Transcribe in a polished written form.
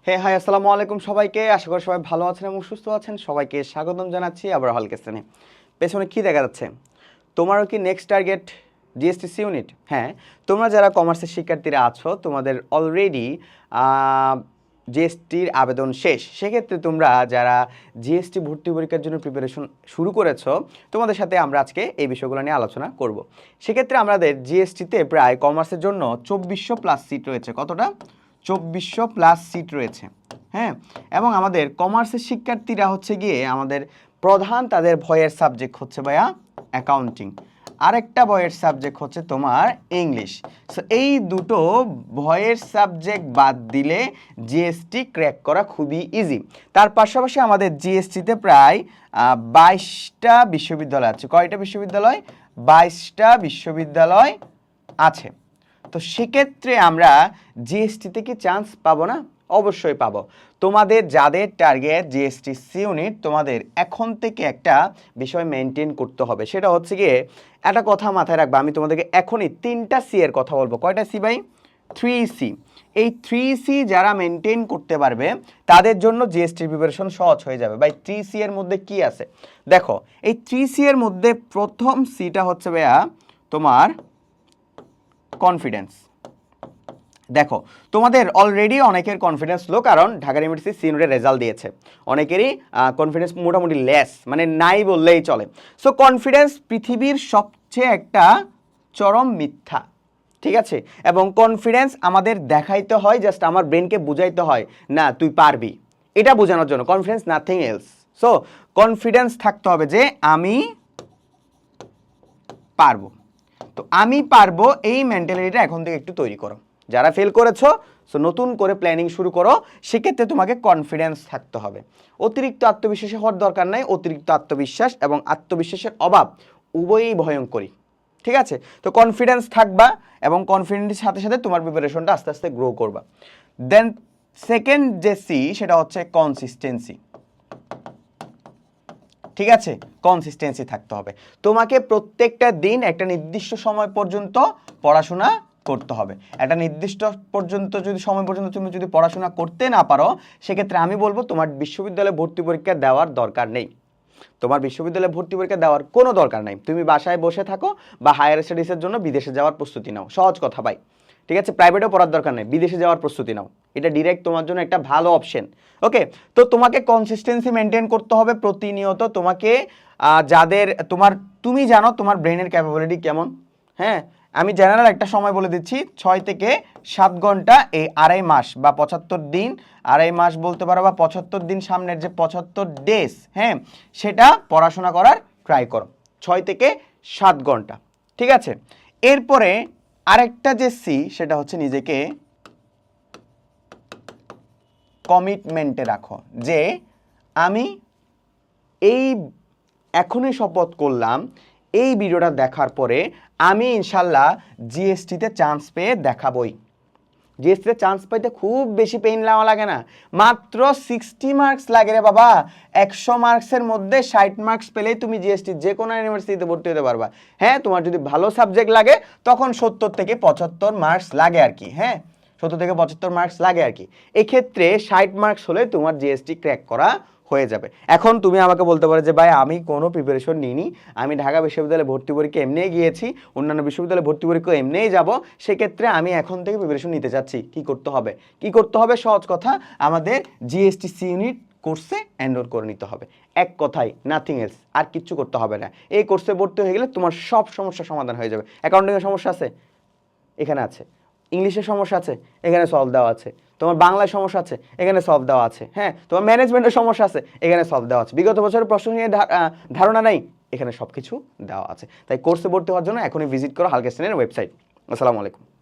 High আসসালামু আলাইকুম সবাইকে। আশা করি সবাই ভালো আছেন এবং সুস্থ আছেন। সবাইকে স্বাগতম জানাচ্ছি আবার হালকেস্তানে। পেছনে কি দেখা যাচ্ছে? তোমারও কি নেক্সট টার্গেট জিএসটিসি ইউনিট? হ্যাঁ, তোমরা যারা কমার্সের শিক্ষার্থীরা আছো তোমাদের অলরেডি জিএসটির আবেদন শেষ। সেক্ষেত্রে তোমরা যারা জিএসটি ভর্তি পরীক্ষার জন্য প্রিপারেশন শুরু করেছো তোমাদের সাথে আমরা আজকে এই বিষয়গুলো নিয়ে আলোচনা করব। সেক্ষেত্রে আমাদের জিএসটিতে প্রায় কমার্সের জন্য 2400 প্লাস সিট রয়েছে। কতটা? 2400 প্লাস সিট রয়েছে। হ্যাঁ, এবং আমাদের কমার্সের শিক্ষার্থীরা হচ্ছে গিয়ে আমাদের প্রধান তাদের ভয়ের সাবজেক্ট হচ্ছে ভাইয়া অ্যাকাউন্টিং, আরেকটা ভয়ের সাবজেক্ট হচ্ছে তোমার ইংলিশ। সো এই দুটো ভয়ের সাবজেক্ট বাদ দিলে জিএসটি ক্র্যাক করা খুবই ইজি। তার পাশাপাশি আমাদের জিএসটিতে প্রায় 22টা বিশ্ববিদ্যালয় আছে। কয়টা বিশ্ববিদ্যালয়? 22টা বিশ্ববিদ্যালয় আছে। তো সেক্ষেত্রে আমরা জিএসটিতে কি চান্স পাবো না? অবশ্যই পাবো। তোমাদের যাদের টার্গেট জিএসটিসি ইউনিট তোমাদের এখন থেকে একটা বিষয় মেনটেন করতে হবে, সেটা হচ্ছে গিয়ে একটা কথা মাথায় রাখবে। আমি তোমাদেরকে এখনই 3টা সি এর কথা বলবো। কয়টা সি ভাই? 3C। এই 3C যারা মেনটেন করতে পারবে তাদের জন্য জিএসটির প্রিপারেশন সহজ হয়ে যাবে। ভাই 3C এর মধ্যে কি আছে দেখো। এই 3C এর মধ্যে প্রথম সিটা হচ্ছে ভাইয়া তোমার কনফিডেন্স। দেখো তোমাদের অলরেডি অনেকের কনফিডেন্স লো, কারণ ঢাকা ইউনিভার্সিটি সিনিয়রের রেজাল্ট দিয়েছে। অনেকেরই কনফিডেন্স মোটামুটি লেস, মানে নাই বললেই চলে। সো কনফিডেন্স পৃথিবীর সবচেয়ে একটা চরম মিথ্যা, ঠিক আছে? এবং কনফিডেন্স আমাদের দেখাইতে হয়, জাস্ট আমার ব্রেনকে বুঝাইতে হয় না তুই পারবি, এটা বোঝানোর জন্য। Confidence nothing else. So confidence থাকতে হবে যে আমি পারবো। তো আমি পারবো এই মেন্টালিটিটা এখন থেকে একটু তৈরি করো। যারা ফেল করেছো সো নতুন করে প্ল্যানিং শুরু করো। সেক্ষেত্রে তোমাকে কনফিডেন্স থাকতে হবে। অতিরিক্ত আত্মবিশ্বাসী হওয়ার দরকার নাই। অতিরিক্ত আত্মবিশ্বাস এবং আত্মবিশ্বাসের অভাব উভয়ই ভয়ঙ্করী, ঠিক আছে? তো কনফিডেন্স থাকবা এবং কনফিডেন্সের সাথে সাথে তোমার প্রিপারেশনটা আস্তে আস্তে গ্রো করবা। দেন সেকেন্ড যে সি সেটা হচ্ছে কনসিস্টেন্সি, ঠিক আছে? কনসিস্টেন্সি থাকতে হবে। তোমাকে প্রত্যেকটা দিন একটা নির্দিষ্ট সময় পর্যন্ত পড়াশোনা করতে হবে। একটা নির্দিষ্ট পর্যন্ত যদি সময় পর্যন্ত তুমি যদি পড়াশোনা করতে না পারো, সেক্ষেত্রে আমি বলবো তোমার বিশ্ববিদ্যালয়ে ভর্তি পরীক্ষা দেওয়ার দরকার নেই। তোমার বিশ্ববিদ্যালয়ে ভর্তি পরীক্ষা দেওয়ার কোনো দরকার নাই। তুমি বাসায় বসে থাকো বা হায়ার স্টাডিজের জন্য বিদেশে যাওয়ার প্রস্তুতি নাও। সহজ কথা ভাই, ঠিক আছে? প্রাইভেটেও পড়ার দরকার নেই, বিদেশে যাওয়ার প্রস্তুতি নাও। এটা ডিরেক্ট তোমার জন্য একটা ভালো অপশন। ওকে, তো তোমাকে কনসিস্টেন্সি মেনটেন করতে হবে প্রতিনিয়ত। তোমাকে যাদের তুমি জানো তোমার ব্রেনের ক্যাপাবিলিটি কেমন। হ্যাঁ, আমি জেনারেল একটা সময় বলে দিচ্ছি, 6 থেকে 7 ঘন্টা এই 2.5 মাস বা 75 দিন, 2.5 মাস বলতে পারো বা 75 দিন, সামনের যে 75 ডেজ, হ্যাঁ, সেটা পড়াশোনা করার ট্রাই করো 6 থেকে 7 ঘন্টা, ঠিক আছে? এরপরে আরেকটা যে সি সেটা হচ্ছে নিজেকে কমিটমেন্টে রাখো, যে আমি এই এখনই শপথ করলাম এই ভিডিওটা দেখার পরে আমি ইনশাল্লাহ জিএসটিতে চান্স পেয়ে দেখাবই। জিএসটিতে চান্স পাইতে খুব বেশি পেইন নেওয়া লাগে না, মাত্র 60 মার্কস লাগে রে বাবা। 100 মার্কসের মধ্যে 60 মার্কস পেলেই তুমি জিএসটি যে কোনো ইউনিভার্সিটিতে ভর্তি হতে পারবা। হ্যাঁ, তোমার যদি ভালো সাবজেক্ট লাগে তখন 70 থেকে 75 মার্কস লাগে আর কি। হ্যাঁ, 70 থেকে 75 মার্কস লাগে আর কি। এক্ষেত্রে 60 মার্কস হলে তোমার জিএসটি ক্র্যাক করা হয়ে যাবে। এখন তুমি আমাকে বলতে পারো যে ভাই আমি কোনো প্রিপারেশন নিইনি, আমি ঢাকা বিশ্ববিদ্যালয়ে ভর্তি পরীক্ষা এমনিই গিয়েছি, অন্যান্য বিশ্ববিদ্যালয়ে ভর্তি পরীক্ষা এমনিই যাব, সেক্ষেত্রে আমি এখন থেকে প্রিপারেশন নিতে চাচ্ছি। কি করতে হবে? কি করতে হবে? সহজ কথা, আমাদের জিএসটিসি ইউনিট কোর্সে এনরোল করে নিতে হবে। এক কথাই, নাথিং এলস, আর কিচ্ছু করতে হবে না। এই কোর্সে ভর্তি হয়ে গেলে তোমার সব সমস্যার সমাধান হয়ে যাবে। অ্যাকাউন্টিংয়ের সমস্যা আছে, এখানে আছে। ইংলিশের সমস্যা আছে, এখানে সলভ দেওয়া আছে। তোমার বাংলায় সমস্যা আছে, এখানে সলভ দেওয়া আছে। হ্যাঁ, তোমার ম্যানেজমেন্টের সমস্যা আছে, এখানে সলভ দেওয়া আছে। বিগত বছরের প্রশ্ন নিয়ে ধারণা নাই, এখানে সব কিছু দেওয়া আছে। তাই কোর্সে ভর্তি হওয়ার জন্য এখনই ভিজিট করো হালকেস্তানের ওয়েবসাইট। আসসালামু আলাইকুম।